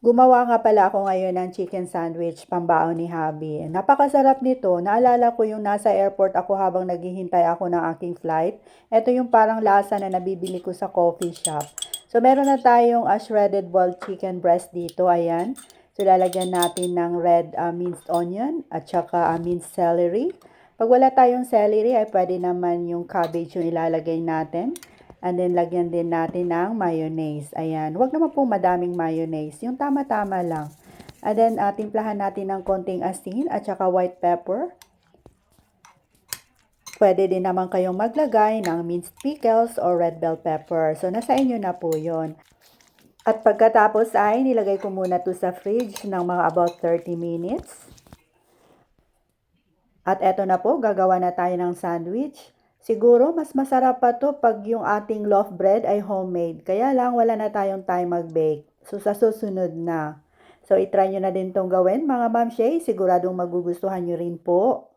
Gumawa nga pala ako ngayon ng chicken sandwich pambaon ni Habi. Napakasarap nito. Naalala ko yung nasa airport ako habang naghihintay ako ng aking flight. Ito yung parang lasa na nabibili ko sa coffee shop. So meron na tayong shredded boiled chicken breast dito. Ayan. So lalagyan natin ng red minced onion at saka minced celery. Pag wala tayong celery ay pwede naman yung cabbage yung ilalagay natin. And then, lagyan din natin ng mayonnaise. Ayan. Huwag naman po madaming mayonnaise. Yung tama-tama lang. And then, timplahan natin ng konting asin at saka white pepper. Pwede din naman kayong maglagay ng minced pickles or red bell pepper. So, nasa inyo na po yon. At pagkatapos ay nilagay ko muna to sa fridge ng mga about 30 minutes. At eto na po, gagawa na tayo ng sandwich. Siguro, mas masarap pa to pag yung ating loaf bread ay homemade. Kaya lang, wala na tayong time mag-bake. So, sa susunod na. So, itry nyo na din tong gawin, mga Ma'am Shay. Siguradong magugustuhan nyo rin po.